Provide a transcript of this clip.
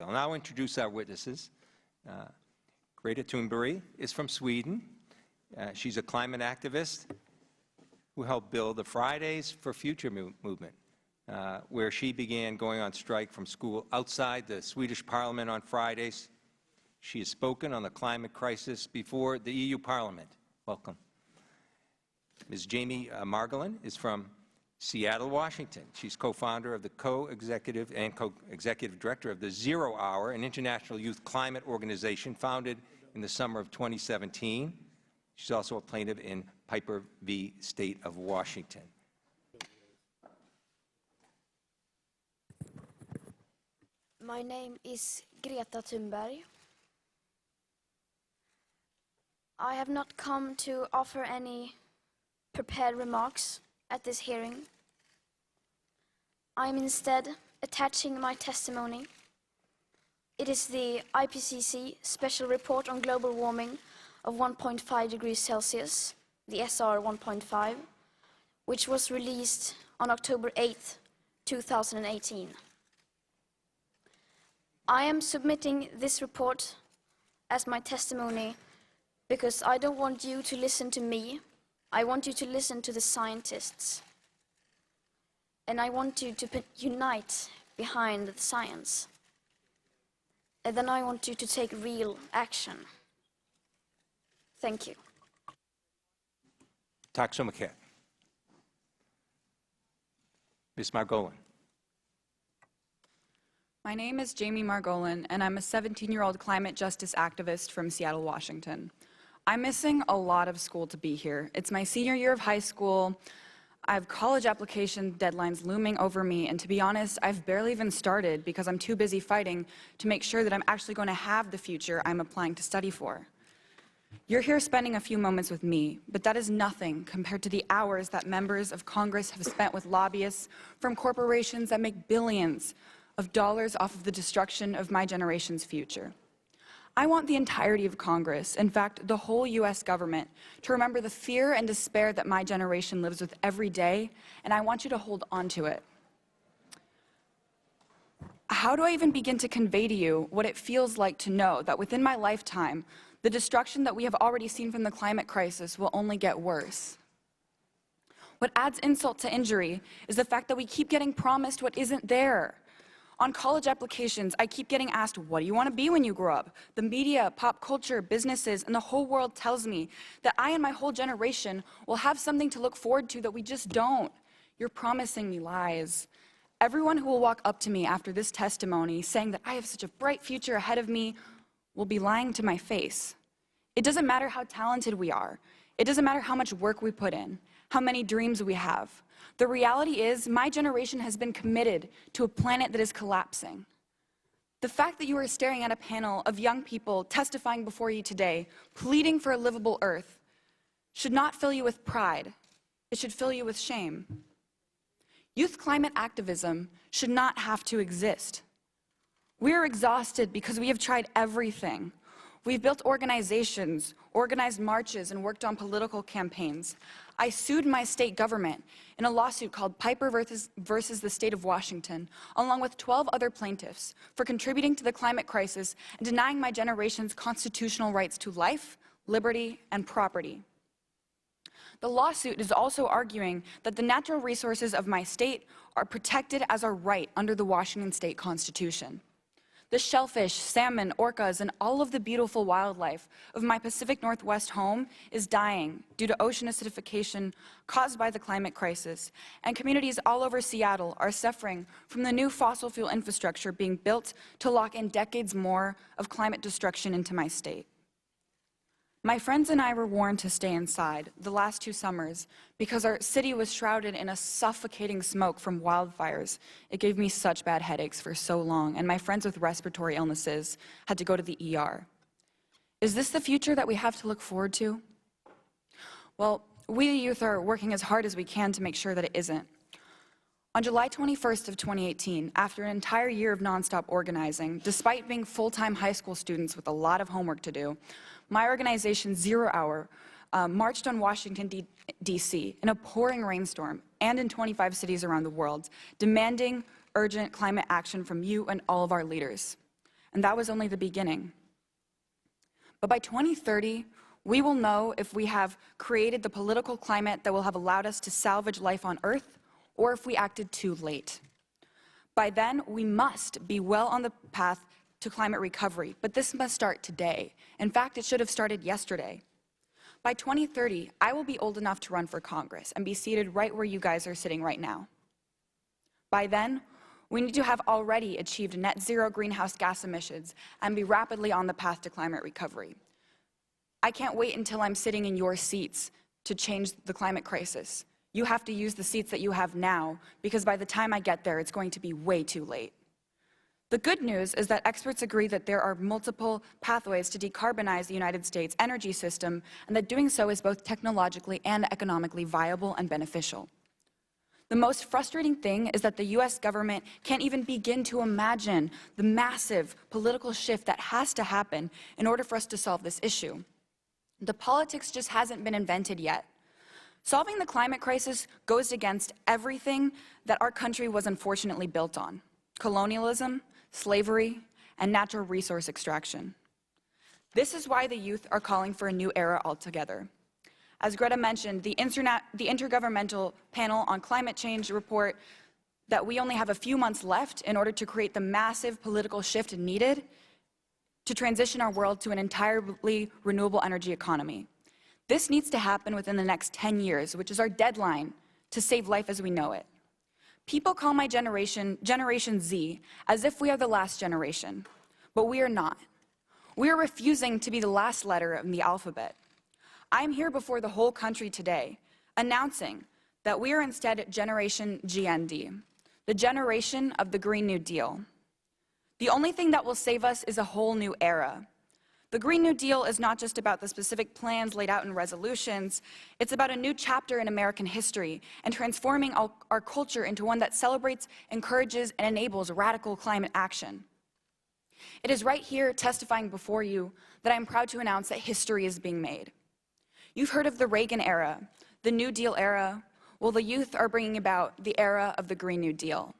I'll now introduce our witnesses. Greta Thunberg is from Sweden. She's a climate activist who helped build the Fridays for Future movement, where she began going on strike from school outside the Swedish Parliament on Fridays. She has spoken on the climate crisis before the EU Parliament. Welcome. Ms. Jamie Margolin is from Seattle, Washington. She's co-founder of the co-executive and co-executive director of the 0 Hour, an international youth climate organization founded in the summer of 2017. She's also a plaintiff in Piper v. State of Washington. My name is Greta Thunberg. I have not come to offer any prepared remarks at this hearing. I am instead attaching my testimony. It is the IPCC Special Report on Global Warming of 1.5 degrees Celsius, the SR 1.5, which was released on October 8th, 2018. I am submitting this report as my testimony because I don't want you to listen to me. I want you to listen to the scientists. And I want you to unite behind the science. And then I want you to take real action. Thank you. Tack så mycket. Ms. Margolin. My name is Jamie Margolin, and I'm a 17-year-old climate justice activist from Seattle, Washington. I'm missing a lot of school to be here. It's my senior year of high school. I have college application deadlines looming over me, and to be honest, I've barely even started because I'm too busy fighting to make sure that I'm actually going to have the future I'm applying to study for. You're here spending a few moments with me, but that is nothing compared to the hours that members of Congress have spent with lobbyists from corporations that make billions of dollars off of the destruction of my generation's future. I want the entirety of Congress, in fact, the whole U.S. government, to remember the fear and despair that my generation lives with every day, and I want you to hold on to it. How do I even begin to convey to you what it feels like to know that within my lifetime, the destruction that we have already seen from the climate crisis will only get worse? What adds insult to injury is the fact that we keep getting promised what isn't there. On college applications, I keep getting asked, what do you want to be when you grow up? The media, pop culture, businesses, and the whole world tells me that I and my whole generation will have something to look forward to that we just don't. You're promising me lies. Everyone who will walk up to me after this testimony saying that I have such a bright future ahead of me will be lying to my face. It doesn't matter how talented we are. It doesn't matter how much work we put in, how many dreams we have. The reality is, my generation has been committed to a planet that is collapsing. The fact that you are staring at a panel of young people testifying before you today, pleading for a livable Earth, should not fill you with pride. It should fill you with shame. Youth climate activism should not have to exist. We are exhausted because we have tried everything. We've built organizations, organized marches, and worked on political campaigns. I sued my state government in a lawsuit called Piper versus the State of Washington, along with 12 other plaintiffs, for contributing to the climate crisis and denying my generation's constitutional rights to life, liberty, and property. The lawsuit is also arguing that the natural resources of my state are protected as a right under the Washington State Constitution. The shellfish, salmon, orcas, and all of the beautiful wildlife of my Pacific Northwest home is dying due to ocean acidification caused by the climate crisis, and communities all over Seattle are suffering from the new fossil fuel infrastructure being built to lock in decades more of climate destruction into my state. My friends and I were warned to stay inside the last 2 summers because our city was shrouded in a suffocating smoke from wildfires. It gave me such bad headaches for so long, and my friends with respiratory illnesses had to go to the ER. Is this the future that we have to look forward to? Well, we the youth are working as hard as we can to make sure that it isn't. On July 21st of 2018, after an entire year of nonstop organizing, despite being full-time high school students with a lot of homework to do, my organization, 0 Hour, marched on Washington, D.C. in a pouring rainstorm and in 25 cities around the world, demanding urgent climate action from you and all of our leaders. and that was only the beginning. But by 2030, we will know if we have created the political climate that will have allowed us to salvage life on Earth, or if we acted too late. By then, we must be well on the path to climate recovery, but this must start today. In fact, it should have started yesterday. By 2030, I will be old enough to run for Congress and be seated right where you guys are sitting right now. By then, we need to have already achieved net zero greenhouse gas emissions and be rapidly on the path to climate recovery. I can't wait until I'm sitting in your seats to change the climate crisis. You have to use the seats that you have now, because by the time I get there, it's going to be way too late. The good news is that experts agree that there are multiple pathways to decarbonize the United States energy system, and that doing so is both technologically and economically viable and beneficial. The most frustrating thing is that the US government can't even begin to imagine the massive political shift that has to happen in order for us to solve this issue. The politics just hasn't been invented yet. Solving the climate crisis goes against everything that our country was unfortunately built on: colonialism, slavery, and natural resource extraction. This is why the youth are calling for a new era altogether. As Greta mentioned, the Intergovernmental Panel on Climate Change report that we only have a few months left in order to create the massive political shift needed to transition our world to an entirely renewable energy economy. This needs to happen within the next 10 years, which is our deadline to save life as we know it. People call my generation Generation Z, as if we are the last generation, but we are not. We are refusing to be the last letter in the alphabet. I am here before the whole country today, announcing that we are instead Generation GND, the generation of the Green New Deal. The only thing that will save us is a whole new era. The Green New Deal is not just about the specific plans laid out in resolutions. It's about a new chapter in American history and transforming our culture into one that celebrates, encourages, and enables radical climate action. It is right here, testifying before you, that I'm proud to announce that history is being made. You've heard of the Reagan era, the New Deal era. Well, the youth are bringing about the era of the Green New Deal.